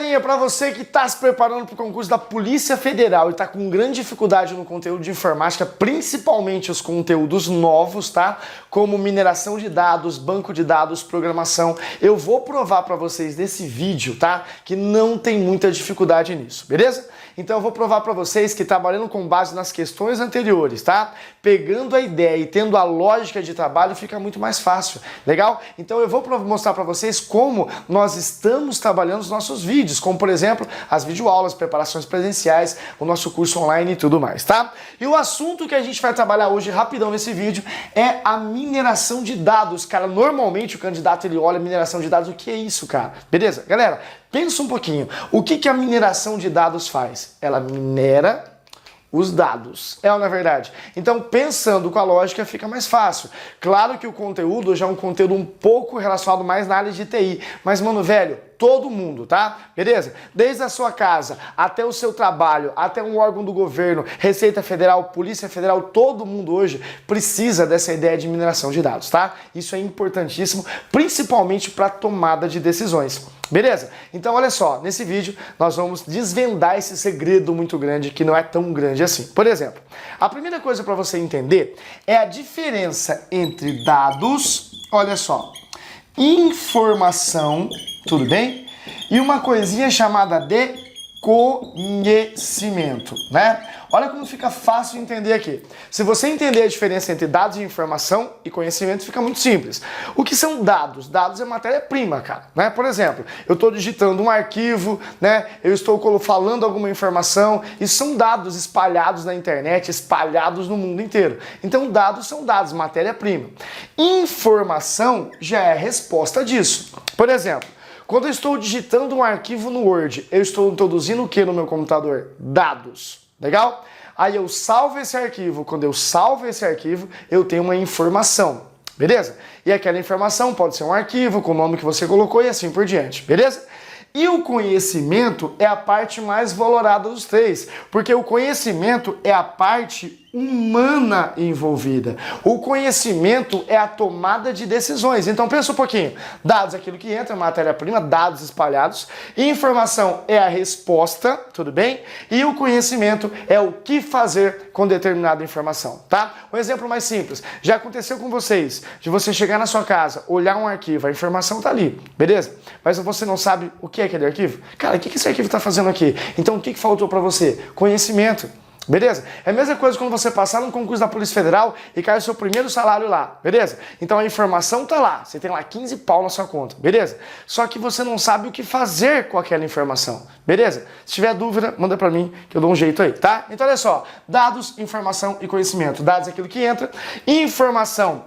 galerinha, para você que está se preparando para o concurso da Polícia Federal e está com grande dificuldade no conteúdo de informática, principalmente os conteúdos novos, tá? Como mineração de dados, banco de dados, programação, eu vou provar para vocês nesse vídeo, tá? Que não tem muita dificuldade nisso, beleza? Então eu vou provar para vocês que trabalhando com base nas questões anteriores, tá? Pegando a ideia e tendo a lógica de trabalho fica muito mais fácil, legal? Então eu vou mostrar para vocês como nós estamos trabalhando os nossos vídeos, como por exemplo as videoaulas, preparações presenciais, o nosso curso online e tudo mais, tá? E o assunto que a gente vai trabalhar hoje rapidão nesse vídeo é a mineração de dados, cara. Normalmente o candidato ele olha mineração de dados, o que é isso, cara? Beleza? Galera, pensa um pouquinho, o que a mineração de dados faz? Ela minera os dados, é ou não é verdade? Então, pensando com a lógica, fica mais fácil. Claro que o conteúdo já é um conteúdo um pouco relacionado mais na área de TI, mas, mano, velho, todo mundo, tá? Beleza? Desde a sua casa, até o seu trabalho, até um órgão do governo, Receita Federal, Polícia Federal, todo mundo hoje precisa dessa ideia de mineração de dados, tá? Isso é importantíssimo, principalmente para tomada de decisões. Beleza? Então olha só, nesse vídeo nós vamos desvendar esse segredo muito grande que não é tão grande assim. Por exemplo, a primeira coisa para você entender é a diferença entre dados, olha só, informação, tudo bem? E uma coisinha chamada de conhecimento, né? Olha como fica fácil entender aqui. Se você entender a diferença entre dados de informação e conhecimento, fica muito simples. O que são dados? Dados é matéria-prima, cara, né? Por exemplo, eu estou digitando um arquivo, né? Eu estou falando alguma informação, e são dados espalhados na internet, espalhados no mundo inteiro. Então, dados são dados, matéria-prima. Informação já é a resposta disso. Por exemplo, quando eu estou digitando um arquivo no Word, eu estou introduzindo o que no meu computador? Dados. Legal? Aí eu salvo esse arquivo. Quando eu salvo esse arquivo, eu tenho uma informação. Beleza? E aquela informação pode ser um arquivo com o nome que você colocou e assim por diante. Beleza? E o conhecimento é a parte mais valorada dos três, porque o conhecimento é a parte humana envolvida. O conhecimento é a tomada de decisões. Então pensa um pouquinho. Dados é aquilo que entra, matéria-prima, dados espalhados. Informação é a resposta, tudo bem? E o conhecimento é o que fazer com determinada informação, tá? Um exemplo mais simples. Já aconteceu com vocês, de você chegar na sua casa, olhar um arquivo, a informação tá ali, beleza? Mas você não sabe o que é aquele arquivo? Cara, o que esse arquivo tá fazendo aqui? Então o que faltou para você? Conhecimento. Beleza? É a mesma coisa quando você passar num concurso da Polícia Federal e cai o seu primeiro salário lá, beleza? Então a informação tá lá, você tem lá 15 pau na sua conta, beleza? Só que você não sabe o que fazer com aquela informação, beleza? Se tiver dúvida, manda pra mim que eu dou um jeito aí, tá? Então olha só, dados, informação e conhecimento. Dados é aquilo que entra, informação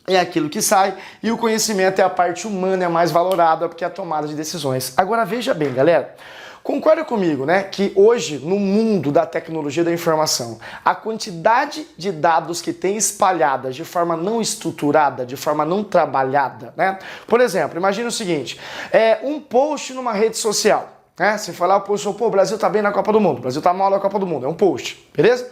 é aquilo que sai e o conhecimento é a parte humana, é a mais valorada porque é a tomada de decisões. Agora veja bem, galera. Concorda comigo, né, que hoje, no mundo da tecnologia da informação, a quantidade de dados que tem espalhadas de forma não estruturada, de forma não trabalhada, né? Por exemplo, imagine o seguinte, um post numa rede social, né? Você foi lá, o post, pô, o Brasil tá bem na Copa do Mundo, o Brasil tá mal na Copa do Mundo, é um post, beleza?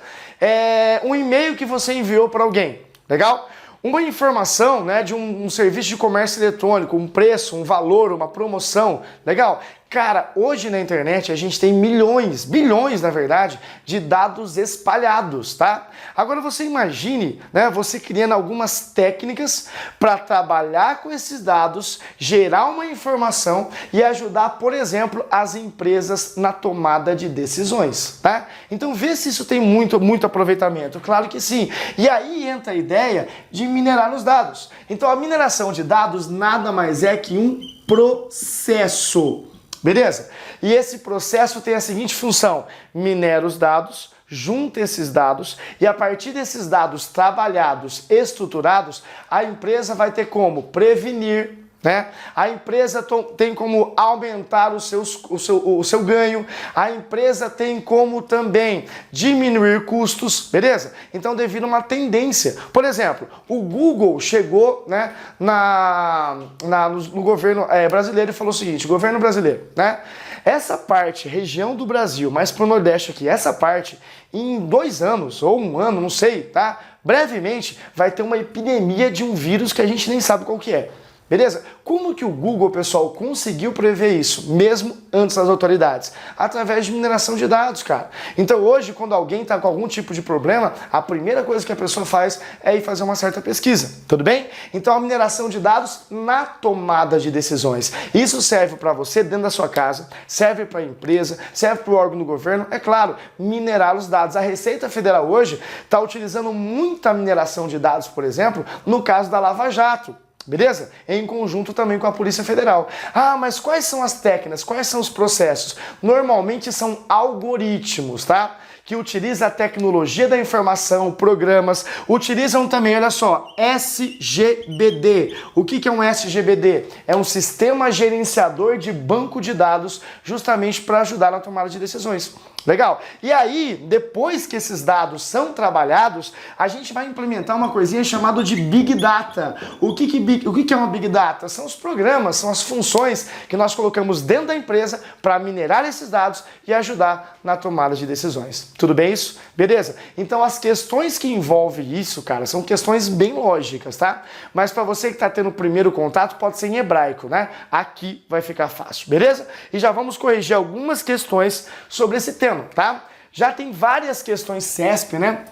Um e-mail que você enviou para alguém, legal? Uma informação, né, de um serviço de comércio eletrônico, um preço, um valor, uma promoção, legal? Cara, hoje na internet a gente tem milhões, bilhões na verdade, de dados espalhados, tá? Agora você imagine, né, você criando algumas técnicas para trabalhar com esses dados, gerar uma informação e ajudar, por exemplo, as empresas na tomada de decisões, tá? Então vê se isso tem muito aproveitamento, claro que sim. E aí entra a ideia de minerar os dados. Então a mineração de dados nada mais é que um processo. Beleza? E esse processo tem a seguinte função: minera os dados, junta esses dados e a partir desses dados trabalhados, estruturados, a empresa vai ter como prevenir, né? A empresa tem como aumentar o seu ganho, a empresa tem como também diminuir custos, beleza? Então devido a uma tendência, por exemplo, o Google chegou, né, no governo brasileiro e falou o seguinte, governo brasileiro, né? Essa parte, região do Brasil, mais pro Nordeste aqui, essa parte, em 2 anos ou 1 ano, não sei, tá? Brevemente vai ter uma epidemia de um vírus que a gente nem sabe qual que é. Beleza? Como que o Google, pessoal, conseguiu prever isso, mesmo antes das autoridades? Através de mineração de dados, cara. Então hoje, quando alguém está com algum tipo de problema, a primeira coisa que a pessoa faz é ir fazer uma certa pesquisa, tudo bem? Então a mineração de dados na tomada de decisões. Isso serve para você dentro da sua casa, serve para a empresa, serve para o órgão do governo, é claro, minerar os dados. A Receita Federal hoje está utilizando muita mineração de dados, por exemplo, no caso da Lava Jato. Beleza? Em conjunto também com a Polícia Federal. Ah, mas quais são as técnicas? Quais são os processos? Normalmente são algoritmos, tá? Que utilizam a tecnologia da informação, programas, utilizam também, olha só, SGBD. O que é um SGBD? É um sistema gerenciador de banco de dados, justamente para ajudar na tomada de decisões. Legal? E aí, depois que esses dados são trabalhados, a gente vai implementar uma coisinha chamada de Big Data. O que é uma Big Data? São os programas, são as funções que nós colocamos dentro da empresa para minerar esses dados e ajudar na tomada de decisões. Tudo bem isso? Beleza? Então as questões que envolvem isso, cara, são questões bem lógicas, tá? Mas para você que está tendo o primeiro contato, pode ser em hebraico, né? Aqui vai ficar fácil, beleza? E já vamos corrigir algumas questões sobre esse tema, tá? Já tem várias questões CESP, né?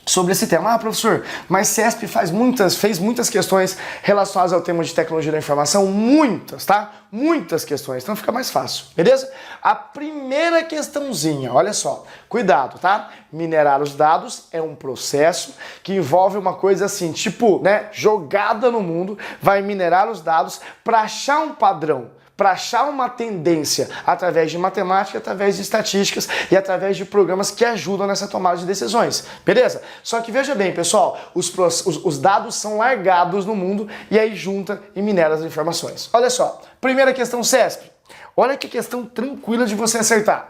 Sobre esse tema. Ah, professor, mas CESP fez muitas questões relacionadas ao tema de tecnologia da informação, muitas, tá? Muitas questões, então fica mais fácil, beleza? A primeira questãozinha, olha só, cuidado, tá? Minerar os dados é um processo que envolve uma coisa assim, tipo, né, jogada no mundo, vai minerar os dados para achar um padrão, para achar uma tendência através de matemática, através de estatísticas e através de programas que ajudam nessa tomada de decisões, beleza? Só que veja bem, pessoal, os dados são largados no mundo e aí junta e minera as informações. Olha só, primeira questão CESP. Olha que questão tranquila de você acertar.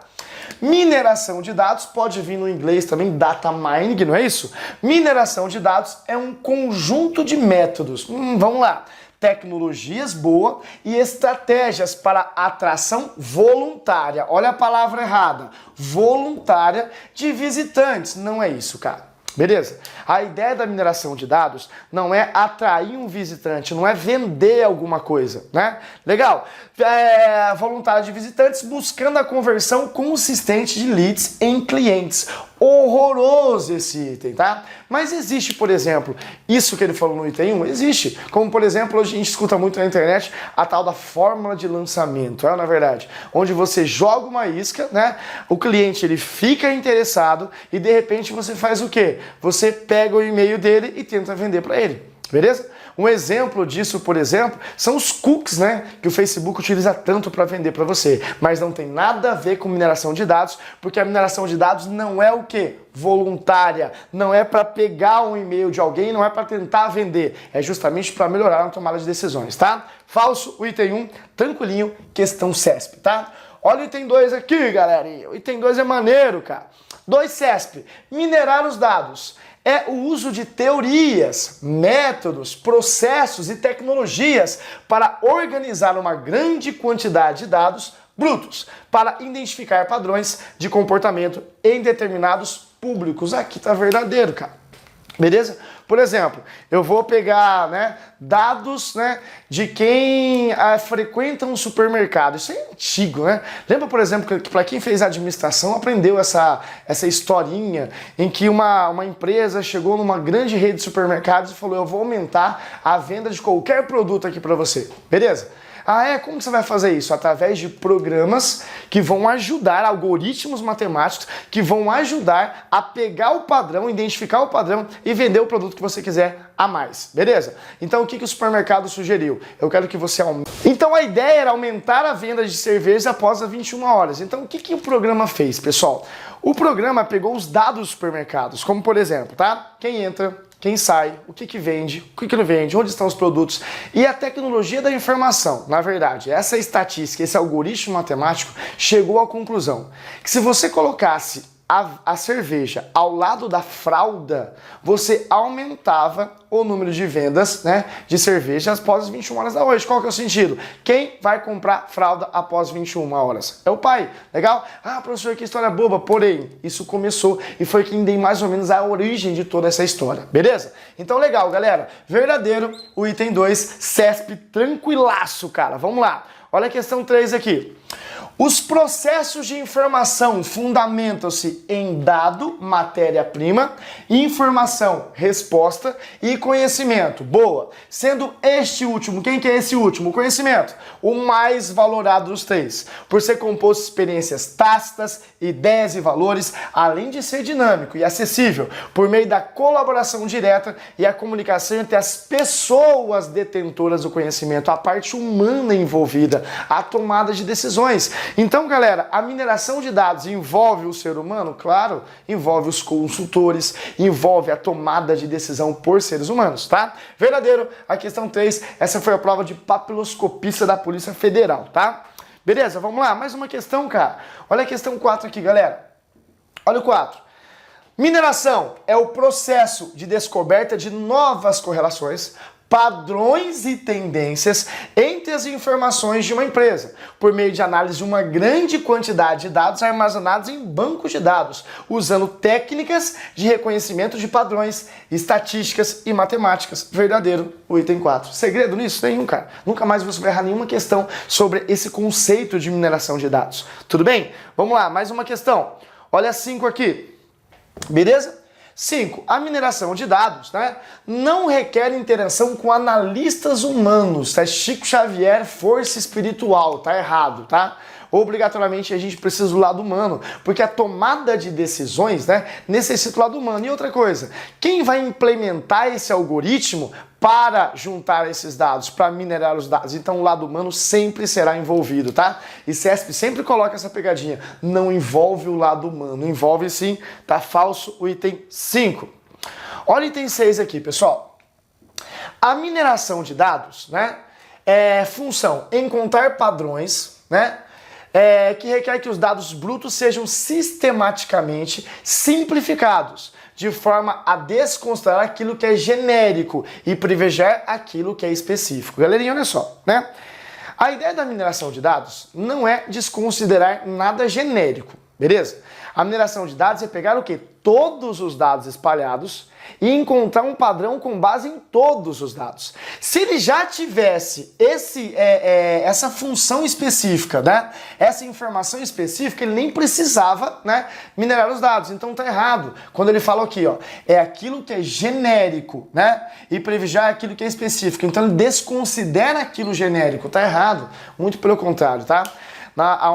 Mineração de dados pode vir no inglês também, data mining, não é isso? Mineração de dados é um conjunto de métodos. Vamos lá. Tecnologias boas e estratégias para atração voluntária. Olha a palavra errada. Voluntária de visitantes. Não é isso, cara. Beleza? A ideia da mineração de dados não é atrair um visitante, não é vender alguma coisa, né? Legal? Voluntário de visitantes buscando a conversão consistente de leads em clientes. Horroroso esse item, tá? Mas existe, por exemplo, isso que ele falou no item 1, existe. Como, por exemplo, hoje a gente escuta muito na internet a tal da fórmula de lançamento, na verdade, onde você joga uma isca, né? O cliente, ele fica interessado e, de repente, você faz o quê? Você pega o e-mail dele e tenta vender para ele, beleza? Um exemplo disso, por exemplo, são os cookies, né, que o Facebook utiliza tanto para vender para você, mas não tem nada a ver com mineração de dados, porque a mineração de dados não é o quê? Voluntária, não é para pegar um e-mail de alguém, não é para tentar vender, é justamente para melhorar a tomada de decisões, tá? Falso, o item 1, tranquilinho, questão CESP, tá? Olha o item 2 aqui, galerinha, o item 2 é maneiro, cara. 2 CESP, minerar os dados. É o uso de teorias, métodos, processos e tecnologias para organizar uma grande quantidade de dados brutos, para identificar padrões de comportamento em determinados públicos. Aqui tá verdadeiro, cara. Beleza? Por exemplo, eu vou pegar, né, dados, né, de quem frequenta um supermercado. Isso é antigo, né? Lembra, por exemplo, que para quem fez administração aprendeu essa historinha em que uma empresa chegou numa grande rede de supermercados e falou: eu vou aumentar a venda de qualquer produto aqui para você. Beleza? Ah, como você vai fazer isso? Através de programas que vão ajudar, algoritmos matemáticos, que vão ajudar a pegar o padrão, identificar o padrão e vender o produto que você quiser a mais, beleza? Então o que o supermercado sugeriu? Eu quero que você aumente. Então a ideia era aumentar a venda de cervejas após as 21 horas. Então o que o programa fez, pessoal? O programa pegou os dados dos supermercados, como por exemplo, tá? Quem entra, quem sai, o que vende, o que não vende, onde estão os produtos. E a tecnologia da informação, na verdade, essa estatística, esse algoritmo matemático chegou à conclusão que se você colocasse a cerveja ao lado da fralda, você aumentava o número de vendas, né, de cerveja após as 21 horas da noite. Qual que é o sentido? Quem vai comprar fralda após 21 horas? É o pai. Legal? Ah, professor, que história boba. Porém, isso começou e foi quem deu mais ou menos a origem de toda essa história. Beleza? Então, legal, galera. Verdadeiro, o item 2, CESP tranquilaço, cara. Vamos lá. Olha a questão 3 aqui. Os processos de informação fundamentam-se em dado, matéria-prima, informação, resposta e conhecimento. Boa. Sendo este último, quem que é esse último? O conhecimento. O mais valorado dos três. Por ser composto de experiências tácitas, ideias e valores, além de ser dinâmico e acessível, por meio da colaboração direta e a comunicação entre as pessoas detentoras do conhecimento, a parte humana envolvida, a tomada de decisões. Então, galera, a mineração de dados envolve o ser humano? Claro, envolve os consultores, envolve a tomada de decisão por seres humanos, tá? Verdadeiro, a questão 3, essa foi a prova de papiloscopista da Polícia Federal, tá? Beleza, vamos lá, mais uma questão, cara. Olha a questão 4 aqui, galera. Olha o 4. Mineração é o processo de descoberta de novas correlações, padrões e tendências entre as informações de uma empresa, por meio de análise de uma grande quantidade de dados armazenados em bancos de dados, usando técnicas de reconhecimento de padrões, estatísticas e matemáticas. Verdadeiro, o item 4. Segredo nisso? Nenhum, cara. Nunca mais você vai errar nenhuma questão sobre esse conceito de mineração de dados. Tudo bem? Vamos lá, mais uma questão. Olha a 5 aqui. Beleza? 5. A mineração de dados, né, não requer interação com analistas humanos, tá? Chico Xavier, força espiritual, tá errado, tá? Obrigatoriamente a gente precisa do lado humano, porque a tomada de decisões, né, necessita do lado humano. E outra coisa, quem vai implementar esse algoritmo para juntar esses dados, para minerar os dados? Então o lado humano sempre será envolvido, tá? E CESP sempre coloca essa pegadinha, não envolve o lado humano, envolve sim, tá falso o item 5. Olha o item 6 aqui, pessoal. A mineração de dados, né, é função encontrar padrões, né, que requer que os dados brutos sejam sistematicamente simplificados, de forma a desconsiderar aquilo que é genérico e privilegiar aquilo que é específico. Galerinha, olha só, né? A ideia da mineração de dados não é desconsiderar nada genérico, beleza? A mineração de dados é pegar o quê? Todos os dados espalhados e encontrar um padrão com base em todos os dados. Se ele já tivesse essa função específica, né? Essa informação específica, ele nem precisava, né, minerar os dados. Então tá errado. Quando ele fala aqui, ó, é aquilo que é genérico, né? E privilegiar aquilo que é específico. Então ele desconsidera aquilo genérico. Tá errado. Muito pelo contrário, tá?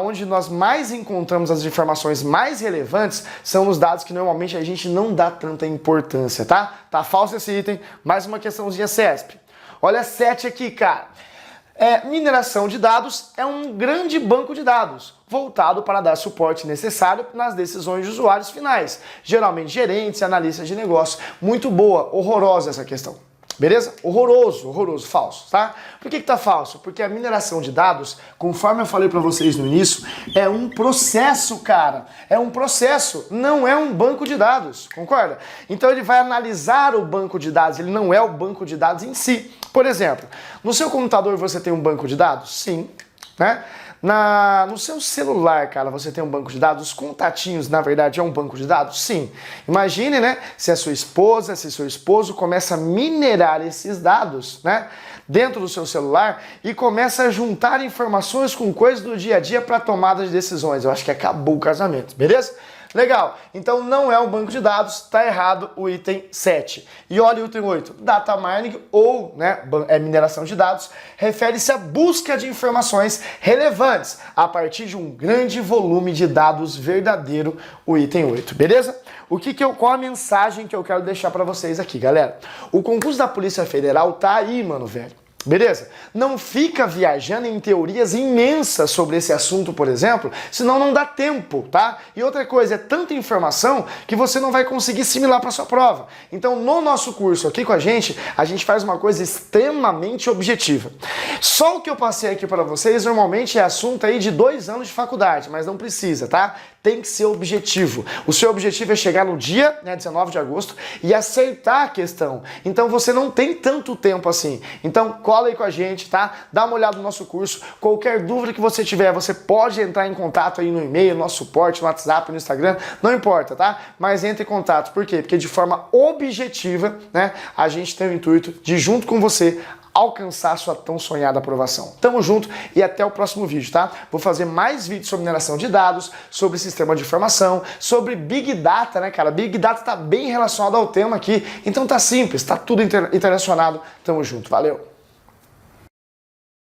Onde nós mais encontramos as informações mais relevantes são nos dados que normalmente a gente não dá tanta importância, tá? Tá falso esse item, mais uma questãozinha CESP. Olha 7 aqui, cara. Mineração de dados é um grande banco de dados, voltado para dar suporte necessário nas decisões de usuários finais, geralmente gerentes e analistas de negócio. Muito boa, horrorosa essa questão. Beleza? Horroroso, horroroso, falso, tá? Por que tá falso? Porque a mineração de dados, conforme eu falei pra vocês no início, é um processo, cara. É um processo, não é um banco de dados, concorda? Então ele vai analisar o banco de dados, ele não é o banco de dados em si. Por exemplo, no seu computador você tem um banco de dados? Sim, né? No seu celular, cara, você tem um banco de dados? Os contatinhos, na verdade, é um banco de dados? Sim. Imagine, né, se a sua esposa, se seu esposo começa a minerar esses dados, né, dentro do seu celular e começa a juntar informações com coisas do dia a dia para tomada de decisões. Eu acho que acabou o casamento, beleza? Legal, então não é um banco de dados, tá errado o item 7. E olha o item 8, data mining ou, né, mineração de dados, refere-se à busca de informações relevantes a partir de um grande volume de dados. Verdadeiro o item 8, beleza? Qual a mensagem que eu quero deixar pra vocês aqui, galera? O concurso da Polícia Federal tá aí, mano, velho. Beleza? Não fica viajando em teorias imensas sobre esse assunto, por exemplo, senão não dá tempo, tá? E outra coisa, é tanta informação que você não vai conseguir assimilar para sua prova. Então, no nosso curso aqui com a gente faz uma coisa extremamente objetiva. Só o que eu passei aqui para vocês normalmente é assunto aí de 2 anos de faculdade, mas não precisa, tá? tem que ser objetivo. O seu objetivo é chegar no dia, 19 de agosto, e acertar a questão. Então você não tem tanto tempo assim. Então cola aí com a gente, tá? Dá uma olhada no nosso curso. Qualquer dúvida que você tiver, você pode entrar em contato aí no e-mail, no nosso suporte, no WhatsApp, no Instagram, não importa, tá? Mas entre em contato. Por quê? Porque de forma objetiva, né, a gente tem o intuito de, junto com você, alcançar a sua tão sonhada aprovação. Tamo junto e até o próximo vídeo, tá? Vou fazer mais vídeos sobre mineração de dados, sobre sistema de informação, sobre Big Data, né, cara? Big Data tá bem relacionado ao tema aqui, então tá simples, tá tudo interrelacionado. Tamo junto, valeu!